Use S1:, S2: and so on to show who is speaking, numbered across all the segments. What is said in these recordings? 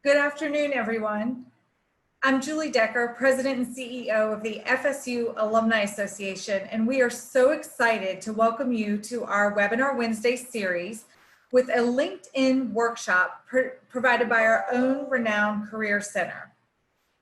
S1: Good afternoon, everyone. I'm Julie Decker, President and CEO of the FSU Alumni Association, and we are so excited to welcome you to our Webinar Wednesday series with a LinkedIn workshop provided by our own renowned Career Center.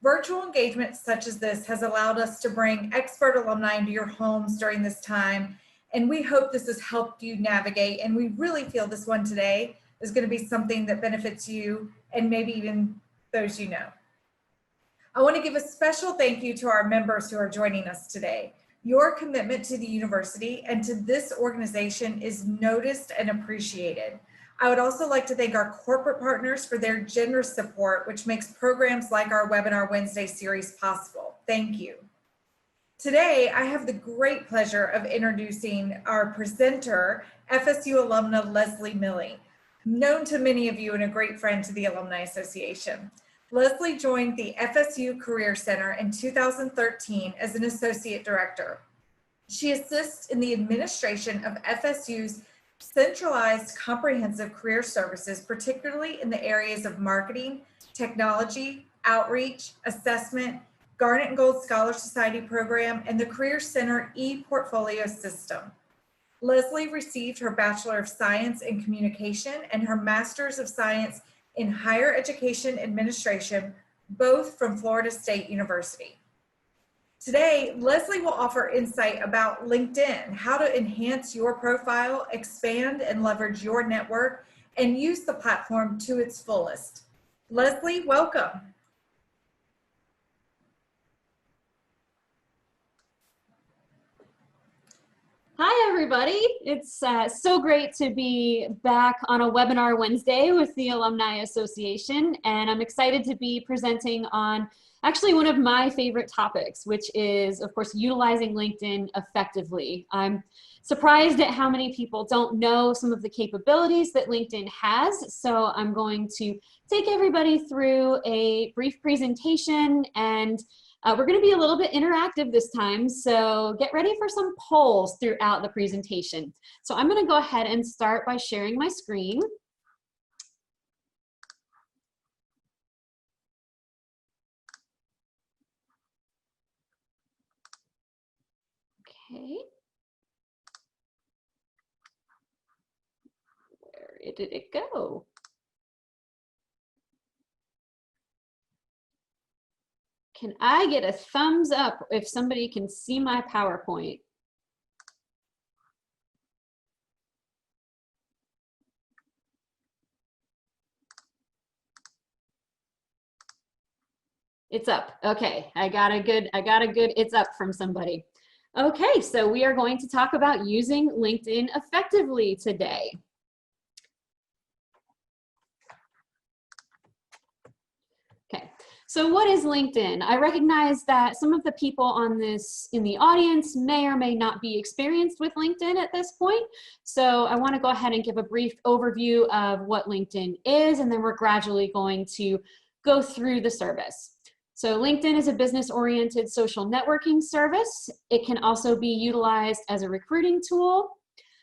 S1: Virtual engagement such as this has allowed us to bring expert alumni into your homes during this time, and we hope this has helped you navigate, and we really feel this one today is going to be something that benefits you and maybe even those you know. I want to give a special thank you to our members who are joining us today. Your commitment to the university and to this organization is noticed and appreciated. I would also like to thank our corporate partners for their generous support, which makes programs like our Webinar Wednesday series possible. Thank you. Today, I have the great pleasure of introducing our presenter, FSU alumna Leslie Milley, known to many of you and a great friend to the Alumni Association. Leslie joined the FSU Career Center in 2013 as an associate director. She assists in the administration of FSU's centralized comprehensive career services, particularly in the areas of marketing, technology, outreach, assessment, Garnet and Gold Scholar Society program, and the Career Center e-portfolio system. Leslie received her Bachelor of Science in Communication and her Master's of Science in Higher Education Administration, both from Florida State University. Today, Leslie will offer insight about LinkedIn, how to enhance your profile, expand and leverage your network, and use the platform to its fullest. Leslie, welcome.
S2: Hi, everybody. It's so great to be back on a Webinar Wednesday with the Alumni Association, and I'm excited to be presenting on actually one of my favorite topics, which is, of course, utilizing LinkedIn effectively. I'm surprised at how many people don't know some of the capabilities that LinkedIn has, so I'm going to take everybody through a brief presentation, and we're going to be a little bit interactive this time, so get ready for some polls throughout the presentation. So I'm going to go ahead and start by sharing my screen. Okay. Where did it go? Can I get a thumbs up if somebody can see my PowerPoint? It's up. Okay, I got a good it's up from somebody. Okay, so we are going to talk about using LinkedIn effectively today. Okay. So what is LinkedIn? I recognize that some of the people in the audience may or may not be experienced with LinkedIn at this point. So I want to go ahead and give a brief overview of what LinkedIn is, and then we're gradually going to go through the service. So LinkedIn is a business-oriented social networking service. It can also be utilized as a recruiting tool.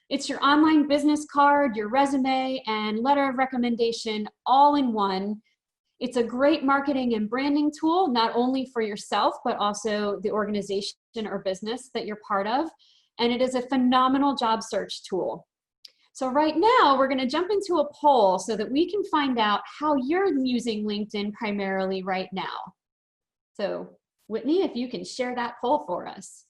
S2: It's your online business card, your resume, and letter of recommendation all in one. It's a great marketing and branding tool, not only for yourself, but also the organization or business that you're part of. And it is a phenomenal job search tool. So right now, we're going to jump into a poll so that we can find out how you're using LinkedIn primarily right now. So Whitney, if you can share that poll for us.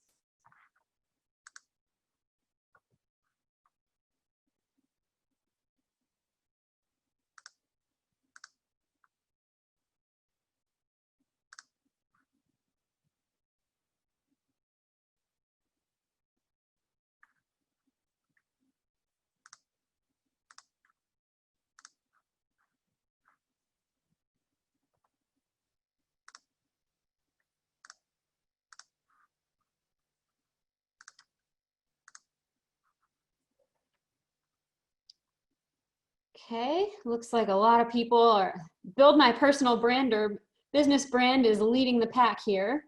S2: Okay, looks like a lot of people are build my personal brand or business brand is leading the pack here.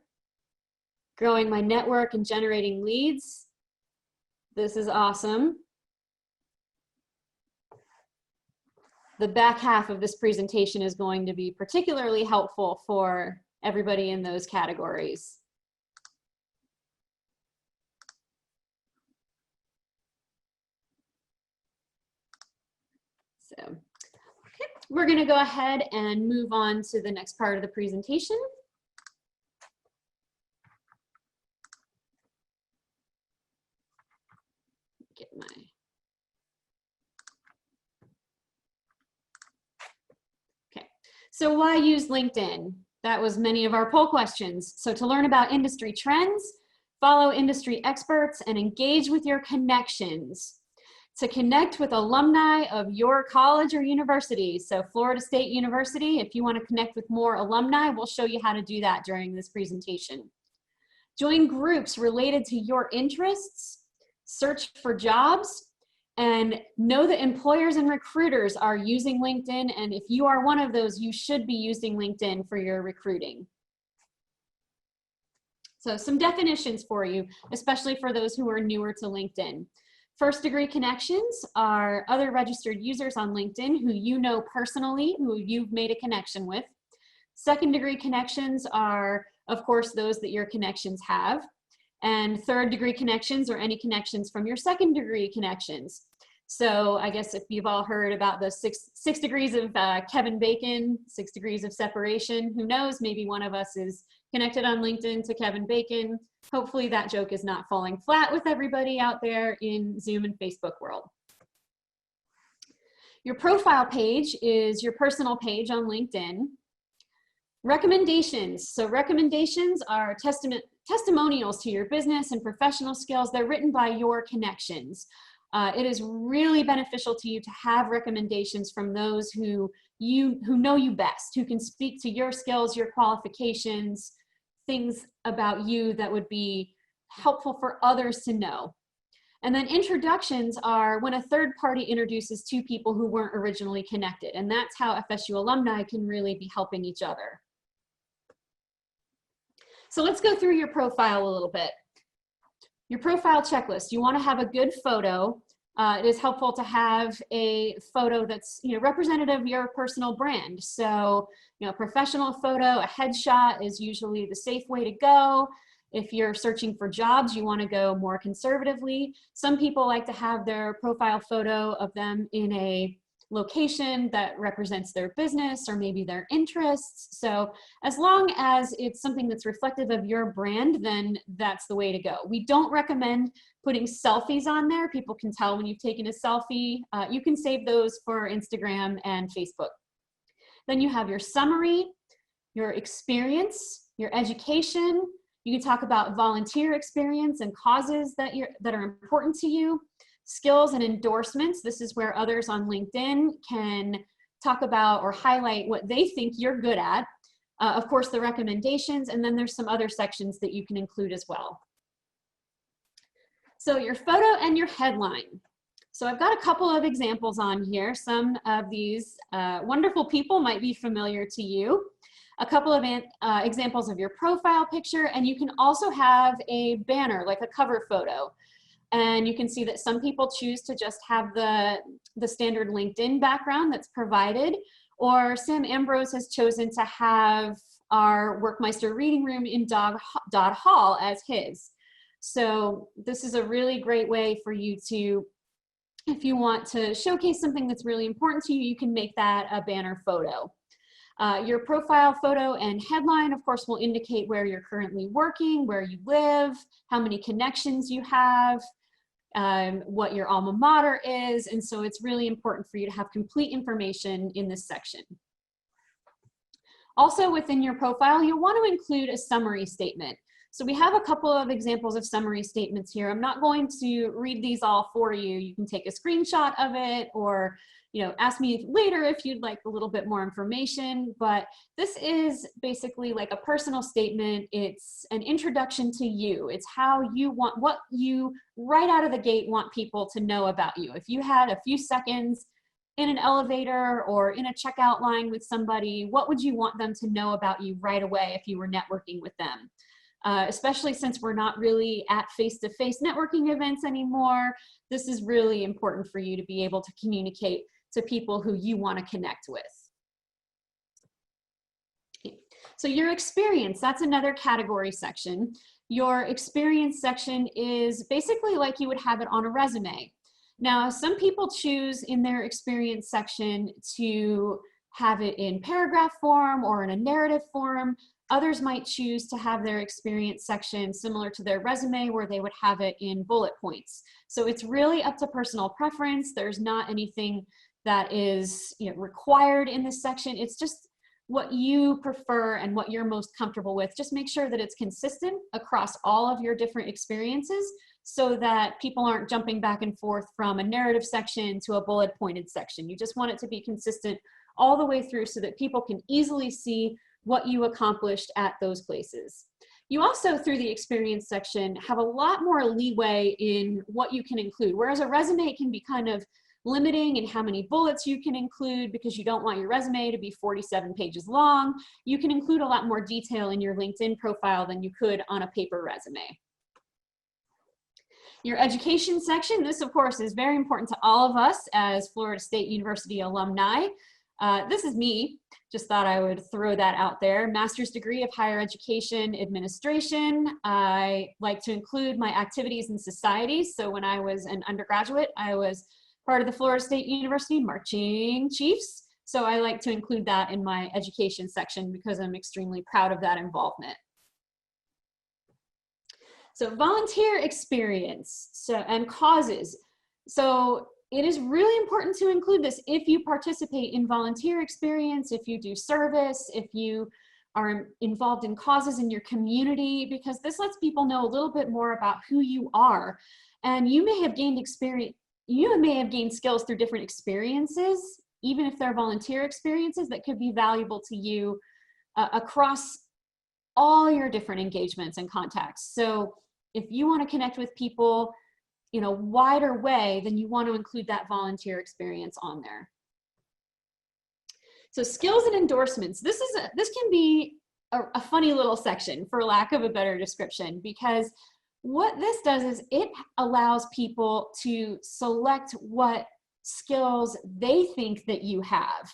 S2: Growing my network and generating leads. This is awesome. the back half of this presentation is going to be particularly helpful for everybody in those categories. So, okay, we're going to go ahead and move on to the next part of the presentation. Get my So why use LinkedIn? That was many of our poll questions. So to learn about industry trends, follow industry experts, and engage with your connections. To connect with alumni of your college or university. So Florida State University, if you want to connect with more alumni, we'll show you how to do that during this presentation. Join groups related to your interests, search for jobs, and know that employers and recruiters are using LinkedIn, and if you are one of those, you should be using LinkedIn for your recruiting. So some definitions for you, especially for those who are newer to LinkedIn. First degree connections are other registered users on LinkedIn who you know personally, who you've made a connection with. Second degree connections are, of course, those that your connections have. And third degree connections are any connections from your second degree connections. So I guess if you've all heard about the six degrees of Kevin Bacon, 6 degrees of separation, who knows, maybe one of us is connected on LinkedIn to Kevin Bacon. Hopefully that joke is not falling flat with everybody out there in Zoom and Facebook world. Your profile page is your personal page on LinkedIn. Recommendations. So recommendations are testimonials to your business and professional skills. They're written by your connections. It is really beneficial to you to have recommendations from those who know you best, who can speak to your skills, your qualifications, things about you that would be helpful for others to know. And then introductions are when a third party introduces two people who weren't originally connected. And that's how FSU alumni can really be helping each other. So let's go through your profile a little bit. Your profile checklist, you want to have a good photo. It is helpful to have a photo that's representative of your personal brand. So a professional photo, a headshot is usually the safe way to go. If you're searching for jobs, you want to go more conservatively. Some people like to have their profile photo of them in a location that represents their business or maybe their interests. So as long as it's something that's reflective of your brand, then that's the way to go. We don't recommend putting selfies on there. People can tell when you've taken a selfie. You can save those for Instagram and Facebook. Then you have your summary, your experience, your education. You can talk about volunteer experience and causes that are important to you. Skills and endorsements. This is where others on LinkedIn can talk about or highlight what they think you're good at. Of course, the recommendations, and then there's some other sections that you can include as well. So your photo and your headline. So I've got a couple of examples on here. Some of these wonderful people might be familiar to you. A couple of examples of your profile picture, and you can also have a banner, like a cover photo. And you can see that some people choose to just have the standard LinkedIn background that's provided, or Sam Ambrose has chosen to have our Workmeister reading room in Dodd Hall as his. So this is a really great way for you to, if you want to showcase something that's really important to you, you can make that a banner photo. Your profile photo and headline, of course, will indicate where you're currently working, where you live, how many connections you have, what your alma mater is. And so it's really important for you to have complete information in this section. Also within your profile, you'll want to include a summary statement. So we have a couple of examples of summary statements here. I'm not going to read these all for you. You can take a screenshot of it, or ask me later if you'd like a little bit more information, but this is basically like a personal statement. It's an introduction to you. It's how you want, what you right out of the gate want people to know about you. If you had a few seconds in an elevator or in a checkout line with somebody, what would you want them to know about you right away if you were networking with them? Especially since we're not really at face-to-face networking events anymore, this is really important for you to be able to communicate to people who you want to connect with. So your experience, that's another category section. Your experience section is basically like you would have it on a resume. Now, some people choose in their experience section to have it in paragraph form or in a narrative form. Others might choose to have their experience section similar to their resume, where they would have it in bullet points. So it's really up to personal preference. There's not anything that is, required in this section. It's just what you prefer and what you're most comfortable with. Just make sure that it's consistent across all of your different experiences so that people aren't jumping back and forth from a narrative section to a bullet pointed section. You just want it to be consistent all the way through so that people can easily see what you accomplished at those places. You also, through the experience section, have a lot more leeway in what you can include, whereas a resume can be kind of limiting in how many bullets you can include because you don't want your resume to be 47 pages long. You can include a lot more detail in your LinkedIn profile than you could on a paper resume. Your education section, this of course is very important to all of us as Florida State University alumni. This is me, just thought I would throw that out there. Master's degree of Higher Education Administration. I like to include my activities in societies. So when I was an undergraduate, I was part of the Florida State University Marching Chiefs. So I like to include that in my education section because I'm extremely proud of that involvement. So volunteer experience and causes. So it is really important to include this if you participate in volunteer experience, if you do service, if you are involved in causes in your community, because this lets people know a little bit more about who you are. And you may have gained experience, you may have gained skills through different experiences, even if they're volunteer experiences that could be valuable to you across all your different engagements and contacts. So if you want to connect with people in a wider way, then you want to include that volunteer experience on there. So skills and endorsements. This can be a funny little section, for lack of a better description, because what this does is it allows people to select what skills they think that you have.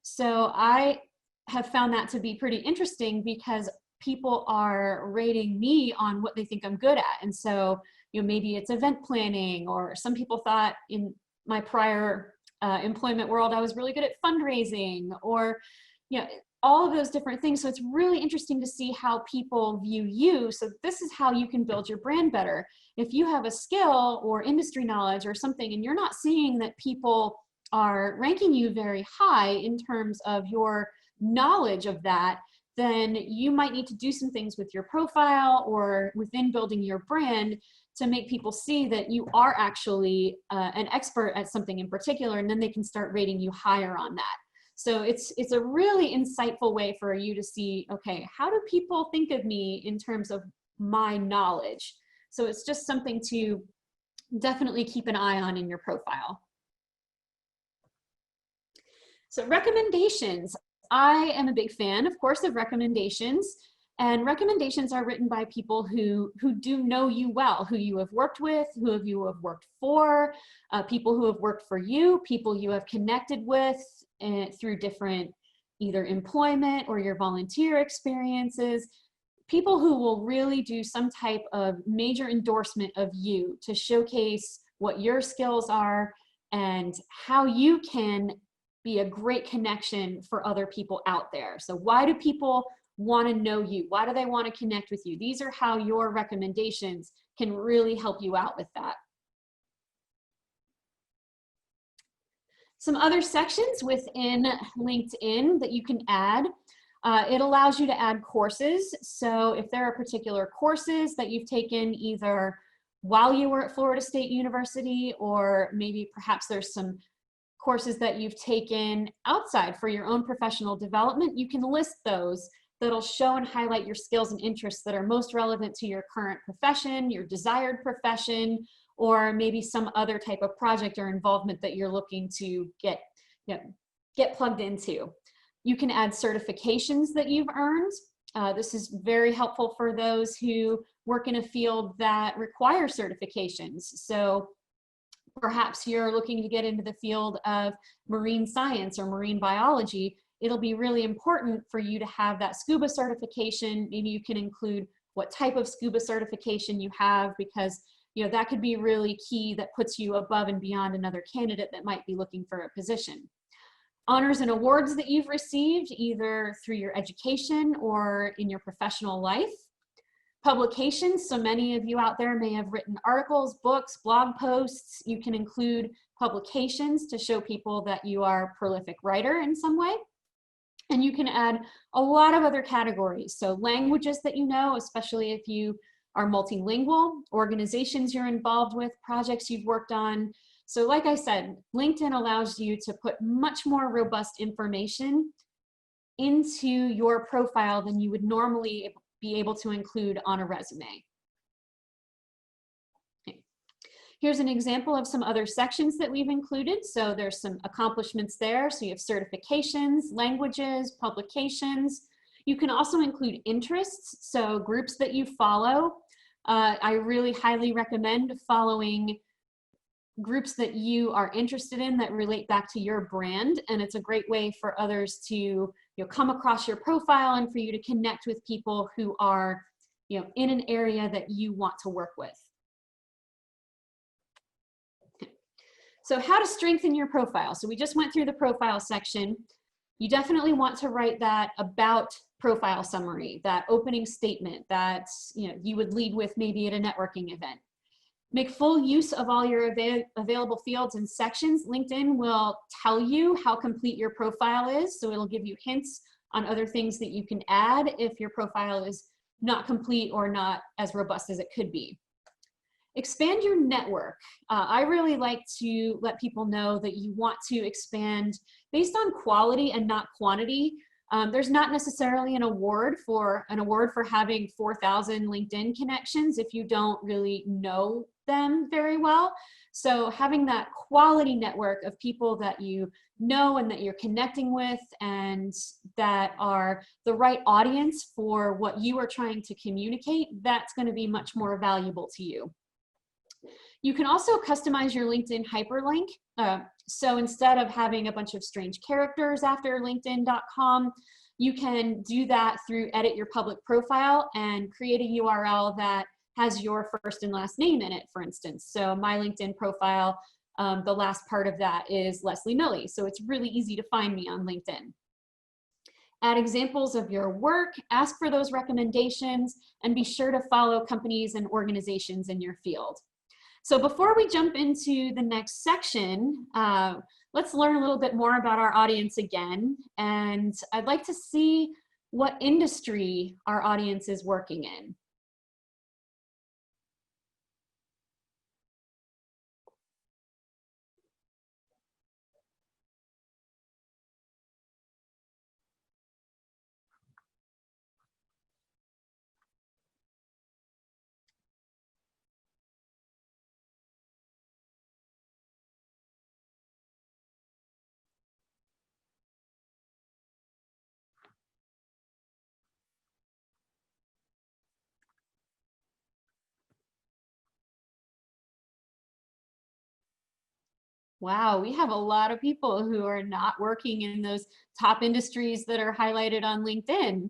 S2: So I have found that to be pretty interesting because people are rating me on what they think I'm good at. And so, maybe it's event planning, or some people thought in my prior employment world, I was really good at fundraising, or, all of those different things. So it's really interesting to see how people view you. So this is how you can build your brand better. If you have a skill or industry knowledge or something, and you're not seeing that people are ranking you very high in terms of your knowledge of that, then you might need to do some things with your profile or within building your brand to make people see that you are actually an expert at something in particular, and then they can start rating you higher on that. So it's a really insightful way for you to see, okay, how do people think of me in terms of my knowledge? So it's just something to definitely keep an eye on in your profile. So recommendations. I am a big fan, of course, of recommendations. And recommendations are written by people who do know you well, who you have worked with, who you have worked for, people who have worked for you, people you have connected with through different either employment or your volunteer experiences, people who will really do some type of major endorsement of you to showcase what your skills are and how you can be a great connection for other people out there. So why do people want to know you? Why do they want to connect with you? These are how your recommendations can really help you out with that. Some other sections within LinkedIn that you can add. It allows you to add courses. So if there are particular courses that you've taken either while you were at Florida State University, or maybe perhaps there's some courses that you've taken outside for your own professional development, you can list those. That'll show and highlight your skills and interests that are most relevant to your current profession, your desired profession, or maybe some other type of project or involvement that you're looking to get plugged into. You can add certifications that you've earned. This is very helpful for those who work in a field that requires certifications. So Perhaps you're looking to get into the field of marine science or marine biology. It'll be really important for you to have that scuba certification. Maybe you can include what type of scuba certification you have, because that could be really key, that puts you above and beyond another candidate that might be looking for a position. Honors and awards that you've received either through your education or in your professional life. Publications, so many of you out there may have written articles, books, blog posts. You can include publications to show people that you are a prolific writer in some way. And you can add a lot of other categories. So languages that you know, especially if you are multilingual, organizations you're involved with, projects you've worked on. So like I said, LinkedIn allows you to put much more robust information into your profile than you would normally be able to include on a resume. Okay. Here's an example of some other sections that we've included. So there's some accomplishments there. So you have certifications, languages, publications. You can also include interests, so groups that you follow. I really highly recommend following groups that you are interested in that relate back to your brand, and it's a great way for others to come across your profile and for you to connect with people who are in an area that you want to work with. So how to strengthen your profile. So we just went through the profile section. You definitely want to write that about profile summary, that opening statement that you would lead with maybe at a networking event. Make full use of all your available fields and sections. LinkedIn will tell you how complete your profile is, so it'll give you hints on other things that you can add if your profile is not complete or not as robust as it could be. Expand your network. I really like to let people know that you want to expand based on quality and not quantity. There's not necessarily an award for having 4,000 LinkedIn connections if you don't really know them very well. So having that quality network of people that you know and that you're connecting with and that are the right audience for what you are trying to communicate, that's going to be much more valuable to you. You can also customize your LinkedIn hyperlink. So instead of having a bunch of strange characters after linkedin.com, you can do that through edit your public profile and create a URL that has your first and last name in it, for instance. So my LinkedIn profile, the last part of that is Leslie Milley. So it's really easy to find me on LinkedIn. Add examples of your work, ask for those recommendations, and be sure to follow companies and organizations in your field. So before we jump into the next section, let's learn a little bit more about our audience again. And I'd like to see what industry our audience is working in. Wow, we have a lot of people who are not working in those top industries that are highlighted on LinkedIn.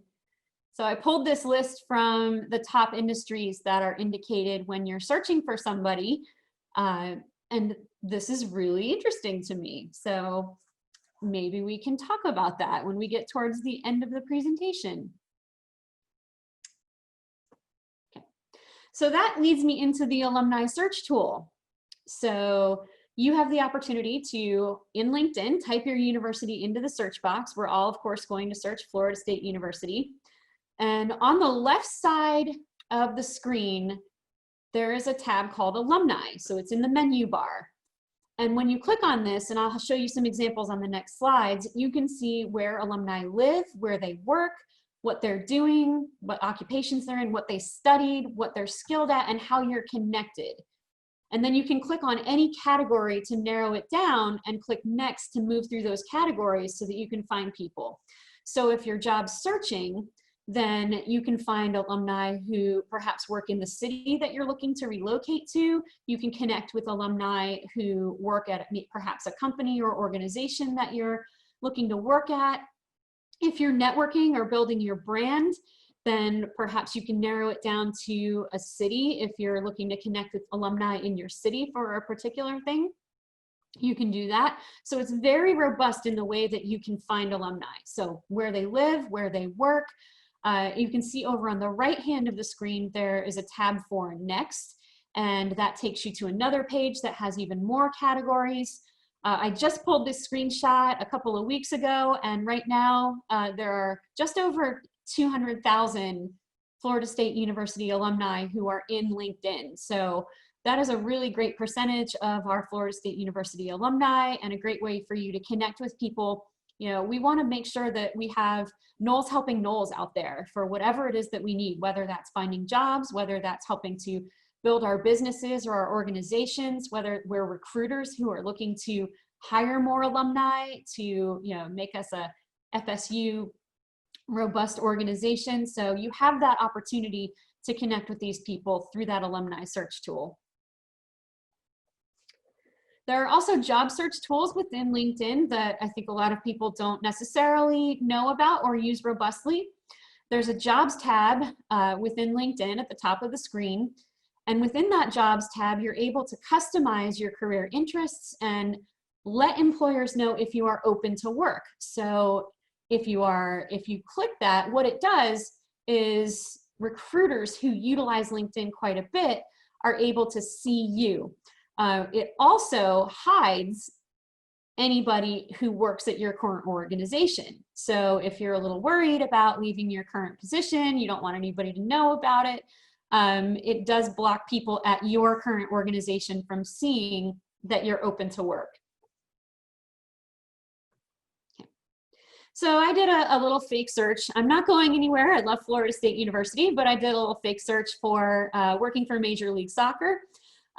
S2: So I pulled this list from the top industries that are indicated when you're searching for somebody. And this is really interesting to me. So maybe we can talk about that when we get towards the end of the presentation. Okay. So that leads me into the alumni search tool. So you have the opportunity to, in LinkedIn, type your university into the search box. We're all, of course, going to search Florida State University. And on the left side of the screen, there is a tab called Alumni. So it's in the menu bar. And when you click on this, and I'll show you some examples on the next slides, you can see where alumni live, where they work, what they're doing, what occupations they're in, what they studied, what they're skilled at, and how you're connected. And then you can click on any category to narrow it down and click next to move through those categories so that you can find people. So if you're job searching, then you can find alumni who perhaps work in the city that you're looking to relocate to. You can connect with alumni who work at perhaps a company or organization that you're looking to work at. If you're networking or building your brand, then perhaps you can narrow it down to a city. If you're looking to connect with alumni in your city for a particular thing, you can do that. So it's very robust in the way that you can find alumni. So where they live, where they work. You can see over on the right hand of the screen, there is a tab for Next, and that takes you to another page that has even more categories. I just pulled this screenshot a couple of weeks ago, and right now there are just over 200,000 Florida State University alumni who are in LinkedIn. So that is a really great percentage of our Florida State University alumni, and a great way for you to connect with people. You know, we want to make sure that we have Knowles helping Knowles out there for whatever it is that we need, whether that's finding jobs, whether that's helping to build our businesses or our organizations, whether we're recruiters who are looking to hire more alumni to, you know, make us a FSU robust organization. So you have that opportunity to connect with these people through that alumni search tool. There are also job search tools within LinkedIn that I think a lot of people don't necessarily know about or use robustly. There's a jobs tab within LinkedIn at the top of the screen. And within that jobs tab, you're able to customize your career interests and let employers know if you are open to work. So if you click that, what it does is recruiters who utilize LinkedIn quite a bit are able to see you. It also hides anybody who works at your current organization. So if you're a little worried about leaving your current position, you don't want anybody to know about it, it does block people at your current organization from seeing that you're open to work. Okay. So I did a little fake search. I'm not going anywhere. I love Florida State University, but I did a little fake search for working for Major League Soccer.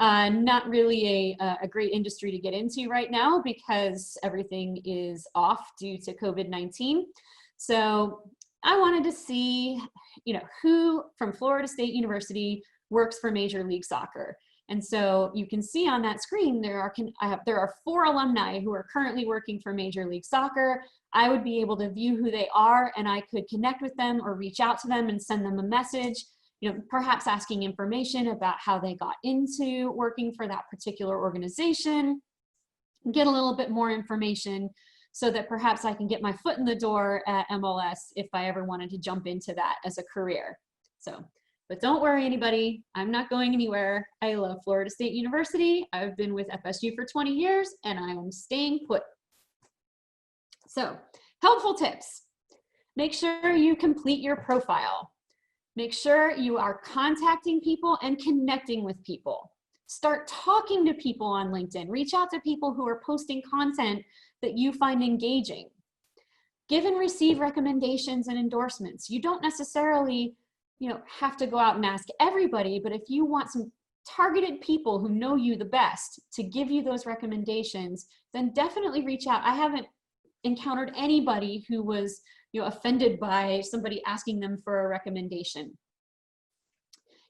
S2: Not really a great industry to get into right now because everything is off due to COVID-19. So I wanted to see, you know, who from Florida State University works for Major League Soccer. And so you can see on that screen, there are 4 alumni who are currently working for Major League Soccer. I would be able to view who they are, and I could connect with them or reach out to them and send them a message, you know, perhaps asking information about how they got into working for that particular organization, get a little bit more information so that perhaps I can get my foot in the door at MLS if I ever wanted to jump into that as a career. So, but don't worry anybody, I'm not going anywhere. I love Florida State University. I've been with FSU for 20 years and I am staying put. So, helpful tips. Make sure you complete your profile. Make sure you are contacting people and connecting with people. Start talking to people on LinkedIn. Reach out to people who are posting content that you find engaging. Give and receive recommendations and endorsements. You don't necessarily, you know, have to go out and ask everybody, but if you want some targeted people who know you the best to give you those recommendations, then definitely reach out. I haven't encountered anybody who was, you know, offended by somebody asking them for a recommendation.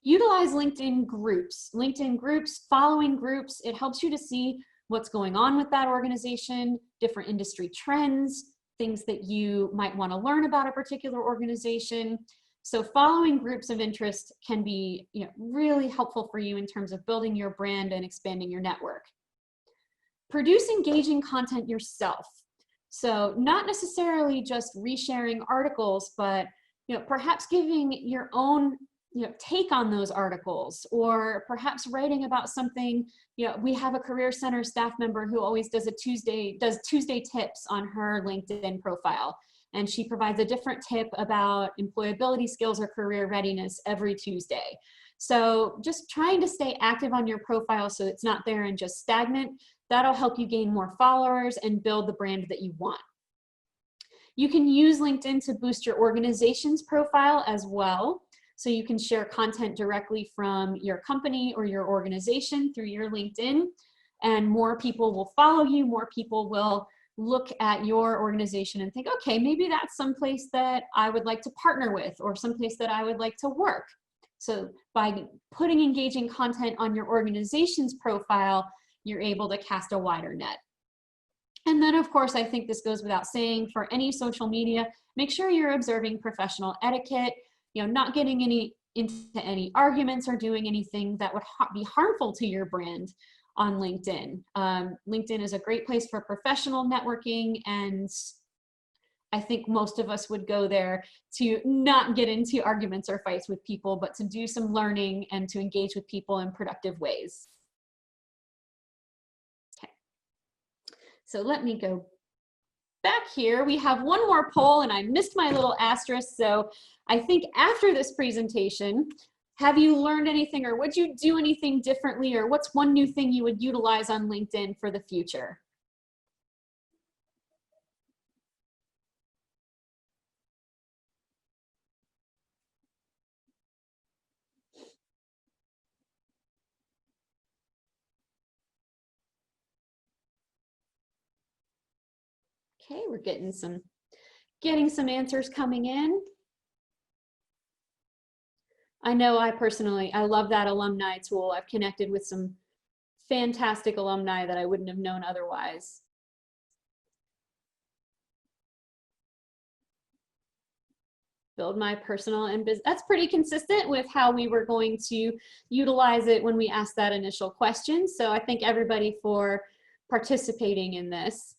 S2: Utilize LinkedIn groups. LinkedIn groups, following groups, it helps you to see what's going on with that organization, different industry trends, things that you might want to learn about a particular organization. So following groups of interest can be, you know, really helpful for you in terms of building your brand and expanding your network. Produce engaging content yourself. So not necessarily just resharing articles, but, you know, perhaps giving your own, you know, take on those articles, or perhaps writing about something. You know, we have a Career Center staff member who always does Tuesday tips on her LinkedIn profile. And she provides a different tip about employability skills or career readiness every Tuesday. So just trying to stay active on your profile so it's not there and just stagnant. That'll help you gain more followers and build the brand that you want. You can use LinkedIn to boost your organization's profile as well. So you can share content directly from your company or your organization through your LinkedIn, and more people will follow you, more people will look at your organization and think, okay, maybe that's someplace that I would like to partner with or someplace that I would like to work. So by putting engaging content on your organization's profile, you're able to cast a wider net. And then of course, I think this goes without saying, for any social media, make sure you're observing professional etiquette, not getting into any arguments or doing anything that would be harmful to your brand on LinkedIn. LinkedIn is a great place for professional networking, and I think most of us would go there to not get into arguments or fights with people, but to do some learning and to engage with people in productive ways. Okay. So let me go back here. We have one more poll, and I missed my little asterisk. So I think after this presentation, have you learned anything, or would you do anything differently, or what's one new thing you would utilize on LinkedIn for the future? Okay, we're getting some answers coming in. I know I love that alumni tool. I've connected with some fantastic alumni that I wouldn't have known otherwise. Build my personal and business. That's pretty consistent with how we were going to utilize it when we asked that initial question. So I thank everybody for participating in this.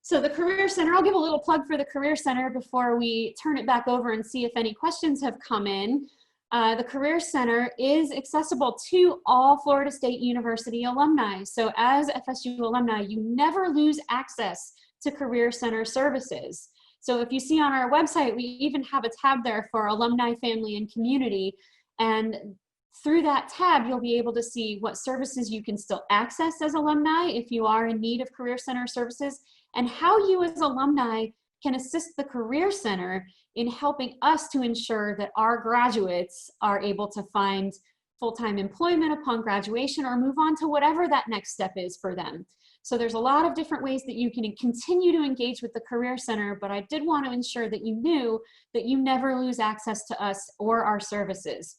S2: So the Career Center, I'll give a little plug for the Career Center before we turn it back over and see if any questions have come in. The Career Center is accessible to all Florida State University alumni. So as FSU alumni, you never lose access to Career Center services. So if you see on our website, we even have a tab there for alumni, family, and community. And through that tab, you'll be able to see what services you can still access as alumni if you are in need of Career Center services, and how you as alumni can assist the Career Center in helping us to ensure that our graduates are able to find full-time employment upon graduation or move on to whatever that next step is for them. So there's a lot of different ways that you can continue to engage with the Career Center, but I did want to ensure that you knew that you never lose access to us or our services.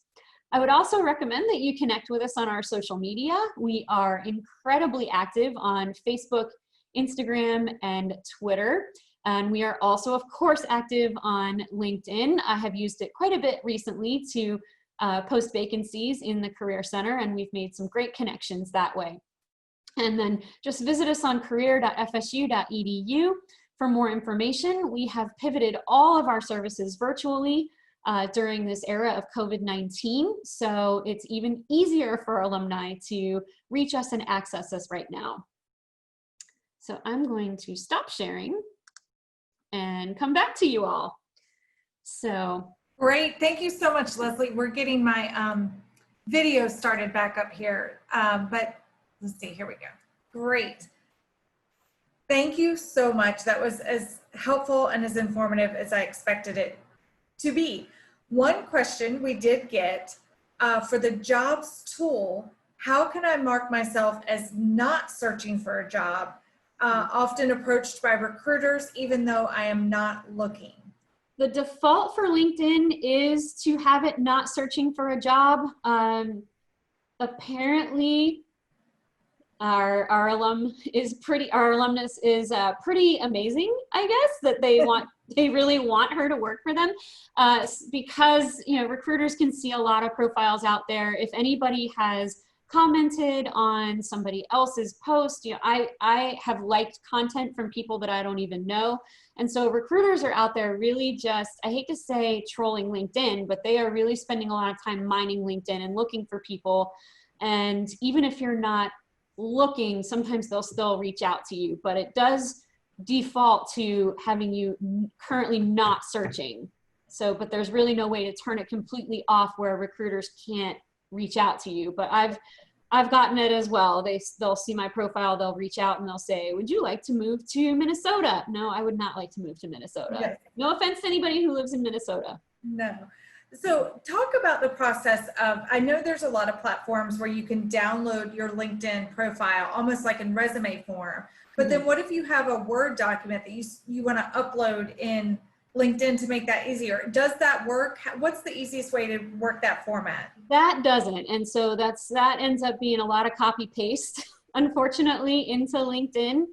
S2: I would also recommend that you connect with us on our social media. We are incredibly active on Facebook, Instagram, and Twitter. And we are also, of course, active on LinkedIn. I have used it quite a bit recently to post vacancies in the Career Center, and we've made some great connections that way. And then just visit us on career.fsu.edu for more information. We have pivoted all of our services virtually during this era of COVID-19, so it's even easier for alumni to reach us and access us right now. So I'm going to stop sharing and come back to you all. So
S1: great, thank you so much, Leslie. We're getting my video started back up here, but let's see, here we go. Great. Thank you so much. That was as helpful and as informative as I expected it to be. One question we did get for the jobs tool, how can I mark myself as not searching for a job, often approached by recruiters, even though I am not looking?
S2: The default for LinkedIn is to have it not searching for a job. Apparently, our alumnus is pretty amazing, I guess, that they really want her to work for them, because recruiters can see a lot of profiles out there. If anybody has commented on somebody else's post, I have liked content from people that I don't even know, and so recruiters are out there really just, I hate to say trolling LinkedIn, but they are really spending a lot of time mining LinkedIn and looking for people. And even if you're not looking, sometimes they'll still reach out to you, but it does default to having you currently not searching. So, but there's really no way to turn it completely off where recruiters can't reach out to you. But I've gotten it as well. They'll see my profile, they'll reach out and they'll say, would you like to move to Minnesota? No, I would not like to move to Minnesota. Yes. No offense to anybody who lives in Minnesota.
S1: No, So talk about the process of, I know there's a lot of platforms where you can download your LinkedIn profile, almost like in resume form. But then what if you have a Word document that you want to upload in LinkedIn to make that easier? Does that work? What's the easiest way to work that format?
S2: That doesn't. And so that ends up being a lot of copy paste, unfortunately, into LinkedIn.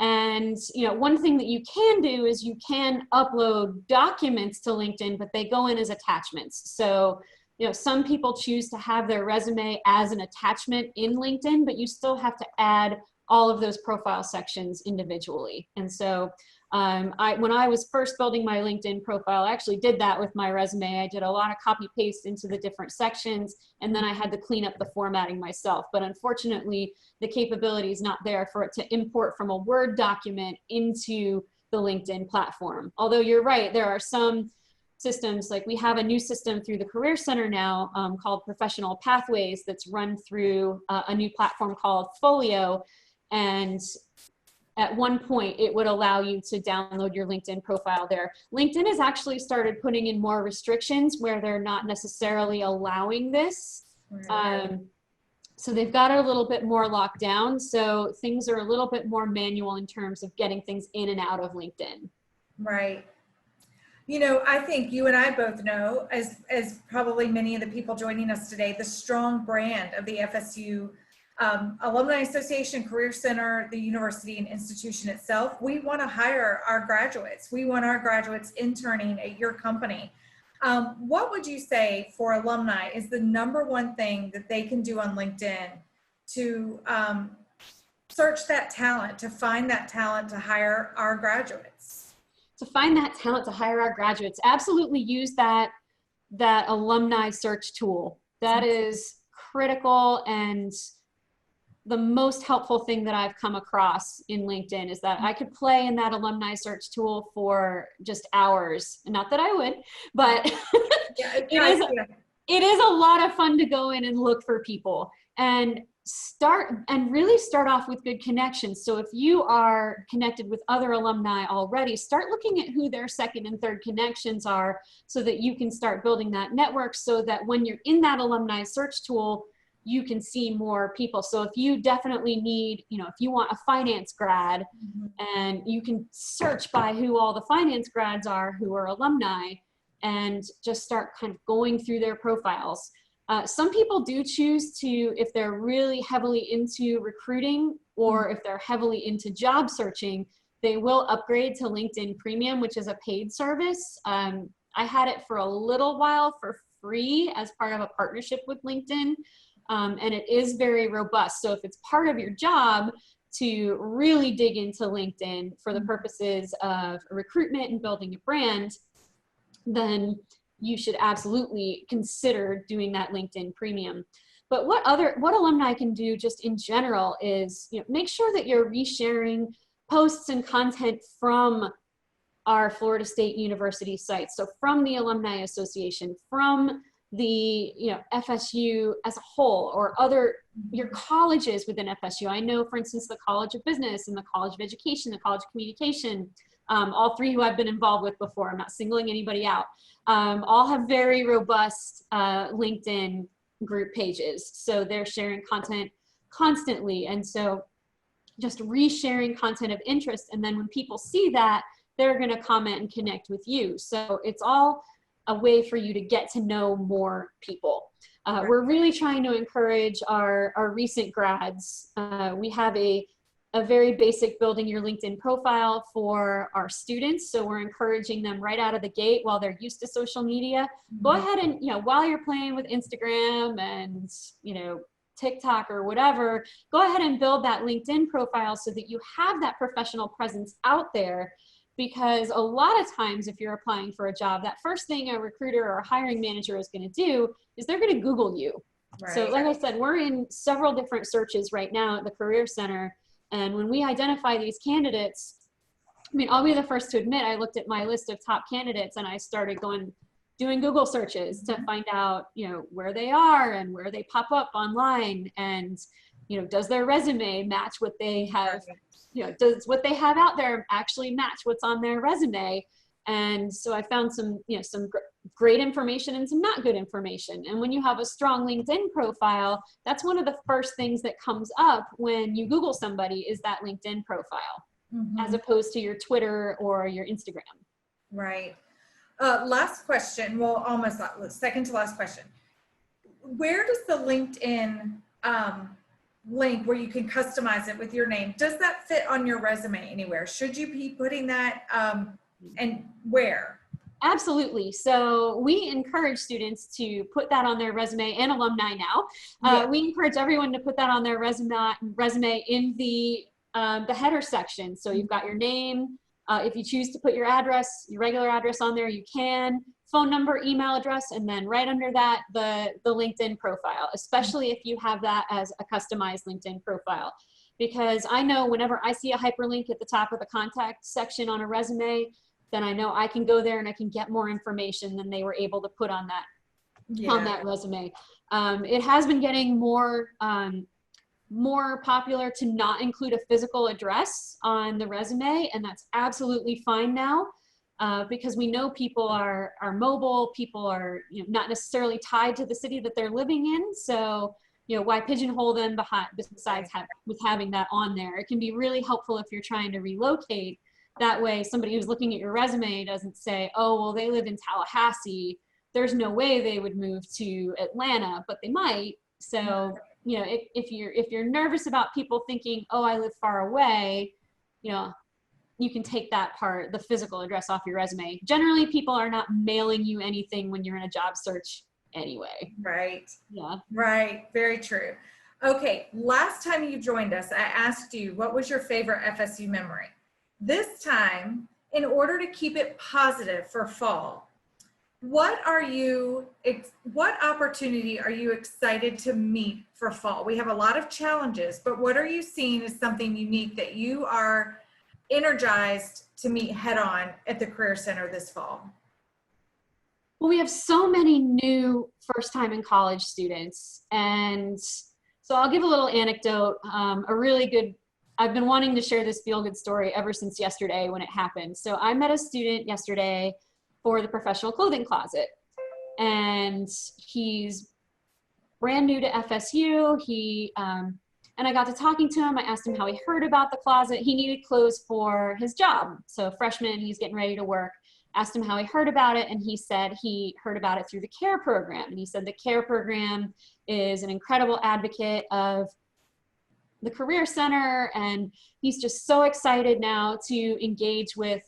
S2: And, you know, one thing that you can do is you can upload documents to LinkedIn, but they go in as attachments. So, you know, some people choose to have their resume as an attachment in LinkedIn, but you still have to add all of those profile sections individually. And so when I was first building my LinkedIn profile, I actually did that with my resume. I did a lot of copy paste into the different sections, and then I had to clean up the formatting myself. But unfortunately, the capability is not there for it to import from a Word document into the LinkedIn platform. Although you're right, there are some systems, like we have a new system through the Career Center now called Professional Pathways that's run through a new platform called Folio. And at one point, it would allow you to download your LinkedIn profile there. LinkedIn has actually started putting in more restrictions where they're not necessarily allowing this. So they've got it a little bit more locked down. So things are a little bit more manual in terms of getting things in and out of LinkedIn.
S1: Right. You know, I think you and I both know, as probably many of the people joining us today, the strong brand of the FSU Alumni Association, Career Center, the university and institution itself. We want to hire our graduates. We want our graduates interning at your company. What would you say for alumni is the number one thing that they can do on LinkedIn to search that talent, to find that talent to hire our graduates?
S2: To find that talent to hire our graduates, absolutely use that alumni search tool. That is critical, and the most helpful thing that I've come across in LinkedIn is that I could play in that alumni search tool for just hours. Not that I would, but it is a lot of fun to go in and look for people and really start off with good connections. So if you are connected with other alumni already, start looking at who their second and third connections are so that you can start building that network, so that when you're in that alumni search tool, you can see more people. So if you definitely need, you know, if you want a finance grad, and you can search by who all the finance grads are who are alumni, and just start kind of going through their profiles. Some people do choose to, if they're really heavily into recruiting or if they're heavily into job searching, they will upgrade to LinkedIn Premium, which is a paid service. I had it for a little while for free as part of a partnership with LinkedIn. And it is very robust. So if it's part of your job to really dig into LinkedIn for the purposes of recruitment and building a brand, then you should absolutely consider doing that LinkedIn Premium. But what alumni can do just in general is, you know, make sure that you're resharing posts and content from our Florida State University sites. So from the Alumni Association, from the, you know, FSU as a whole, or your colleges within FSU. I know, for instance, the College of Business and the College of Education, the College of Communication, all three who I've been involved with before, I'm not singling anybody out, all have very robust LinkedIn group pages. So they're sharing content constantly. And so just resharing content of interest. And then when people see that, they're going to comment and connect with you. So it's all a way for you to get to know more people. We're really trying to encourage our recent grads. We have a very basic building your LinkedIn profile for our students. So we're encouraging them right out of the gate, while they're used to social media. Go ahead and, you know, while you're playing with Instagram and, you know, TikTok or whatever, go ahead and build that LinkedIn profile so that you have that professional presence out there. Because a lot of times, if you're applying for a job, that first thing a recruiter or a hiring manager is going to do is they're going to Google you. Right. So like I said, we're in several different searches right now at the Career Center. And when we identify these candidates, I mean, I'll be the first to admit, I looked at my list of top candidates and I started doing Google searches to find out, you know, where they are and where they pop up online. And, you know, does their resume match what they have? You know, does what they have out there actually match what's on their resume? And so I found some great information and some not good information. And when you have a strong LinkedIn profile, that's one of the first things that comes up when you Google somebody is that LinkedIn profile, as opposed to your Twitter or your Instagram.
S1: Right. Last question. Well, almost second to last question. Where does the LinkedIn link where you can customize it with your name, does that fit on your resume anywhere? Should you be putting that and where?
S2: Absolutely. So we encourage students to put that on their resume, and alumni now.
S1: Yeah.
S2: We encourage everyone to put that on their resume in the header section. So you've got your name. If you choose to put your address, your regular address on there, you can. Phone number, email address, and then right under that, the LinkedIn profile, especially if you have that as a customized LinkedIn profile. Because I know whenever I see a hyperlink at the top of the contact section on a resume, then I know I can go there and I can get more information than they were able to put on that, on that resume. It has been getting more popular to not include a physical address on the resume, and that's absolutely fine now. Because we know people are mobile, people are not necessarily tied to the city that they're living in. So, why pigeonhole them besides with having that on there? It can be really helpful if you're trying to relocate. That way, somebody who's looking at your resume doesn't say, oh, well, they live in Tallahassee. There's no way they would move to Atlanta, but they might. So, if you're nervous about people thinking, oh, I live far away, you can take that part, the physical address, off your resume. Generally, people are not mailing you anything when you're in a job search anyway.
S1: Right.
S2: Yeah.
S1: Right. Very true. Okay. Last time you joined us, I asked you, what was your favorite FSU memory? This time, in order to keep it positive for fall, what opportunity are you excited to meet for fall? We have a lot of challenges, but what are you seeing as something unique that you are energized to meet head on at the Career Center this fall?
S2: Well, we have so many new first time in college students. And so I'll give a little anecdote, I've been wanting to share this feel-good story ever since yesterday when it happened. So I met a student yesterday for the professional clothing closet, and he's brand new to FSU. And I got to talking to him. I asked him how he heard about the closet. He needed clothes for his job. So freshman, he's getting ready to work. Asked him how he heard about it, and he said he heard about it through the CARE program. And he said the CARE program is an incredible advocate of the Career Center, and he's just so excited now to engage with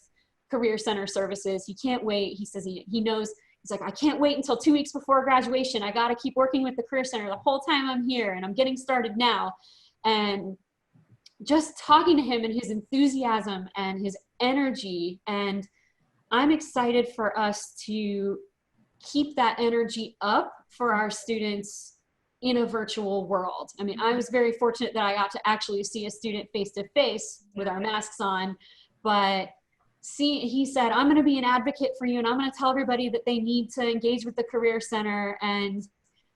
S2: Career Center services. He can't wait. He says he knows. He's like, I can't wait until 2 weeks before graduation. I got to keep working with the Career Center the whole time I'm here, and I'm getting started now. And just talking to him and his enthusiasm and his energy, and I'm excited for us to keep that energy up for our students in a virtual world. I mean, I was very fortunate that I got to actually see a student face to face with our masks on, but he said, I'm going to be an advocate for you, and I'm going to tell everybody that they need to engage with the Career Center. And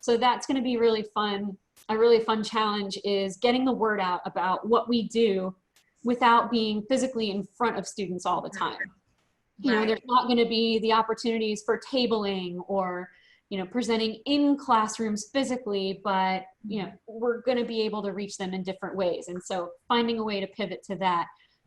S2: so that's going to be really fun. A really fun challenge is getting the word out about what we do without being physically in front of students all the time. There's not going to be the opportunities for tabling or, presenting in classrooms physically, but, we're going to be able to reach them in different ways. And so finding a way to pivot to that.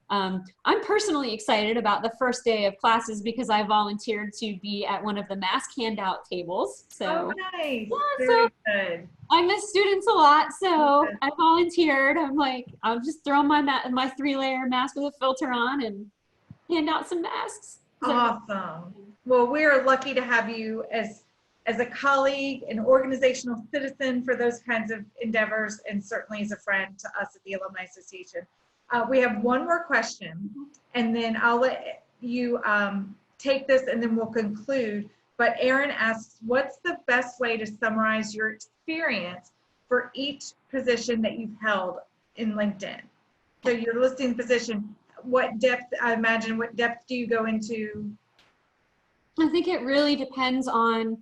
S2: I'm personally excited about the first day of classes because I volunteered to be at one of the mask handout tables. So,
S1: nice.
S2: Yeah,
S1: Very good.
S2: I miss students a lot, so I volunteered. I'm like, I'll just throw my 3-layer mask with a filter on and hand out some masks.
S1: Awesome. Well, we are lucky to have you as a colleague, an organizational citizen for those kinds of endeavors, and certainly as a friend to us at the Alumni Association. We have one more question, and then I'll let you take this, and then we'll conclude. But Aaron asks, what's the best way to summarize your experience for each position that you've held in LinkedIn? So your listing position, what depth do you go into?
S2: I think it really depends on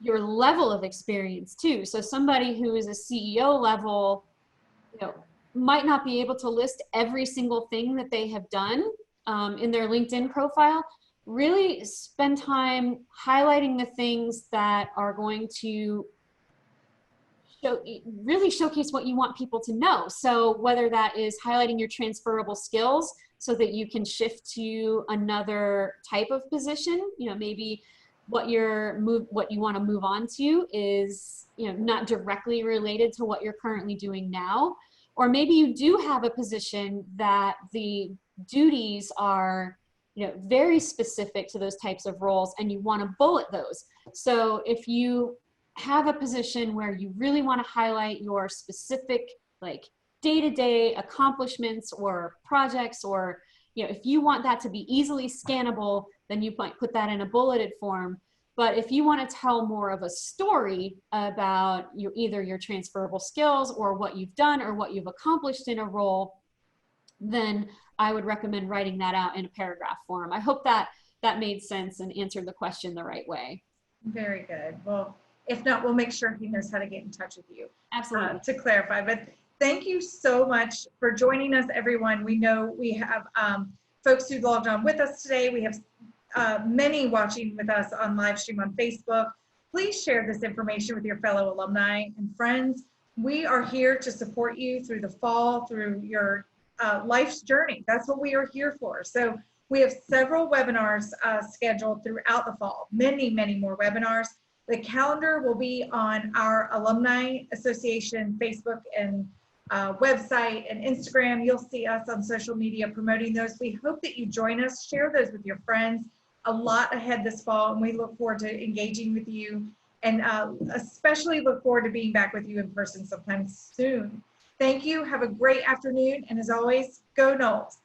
S2: your level of experience too. So somebody who is a CEO level, might not be able to list every single thing that they have done in their LinkedIn profile. really spend time highlighting the things that are going to really showcase what you want people to know. So whether that is highlighting your transferable skills so that you can shift to another type of position, maybe what you want to move on to is, not directly related to what you're currently doing now. Or maybe you do have a position that the duties are, very specific to those types of roles and you want to bullet those. So if you have a position where you really want to highlight your specific like day-to-day accomplishments or projects, or if you want that to be easily scannable, then you might put that in a bulleted form. But if you want to tell more of a story about either your transferable skills or what you've done or what you've accomplished in a role, then I would recommend writing that out in a paragraph form. I hope that made sense and answered the question the right way.
S1: Very good. Well, if not, we'll make sure he knows how to get in touch with you
S2: Absolutely.
S1: to clarify. But thank you so much for joining us, everyone. We know we have folks who logged on with us today. We have many watching with us on live stream on Facebook. Please share this information with your fellow alumni and friends. We are here to support you through the fall, through your life's journey. That's what we are here for. So we have several webinars scheduled throughout the fall, many, many more webinars. The calendar will be on our Alumni Association Facebook and website and Instagram. You'll see us on social media promoting those. We hope that you join us, share those with your friends. A lot ahead this fall, and we look forward to engaging with you, and especially look forward to being back with you in person sometime soon. Thank you. Have a great afternoon, and as always, go Noles.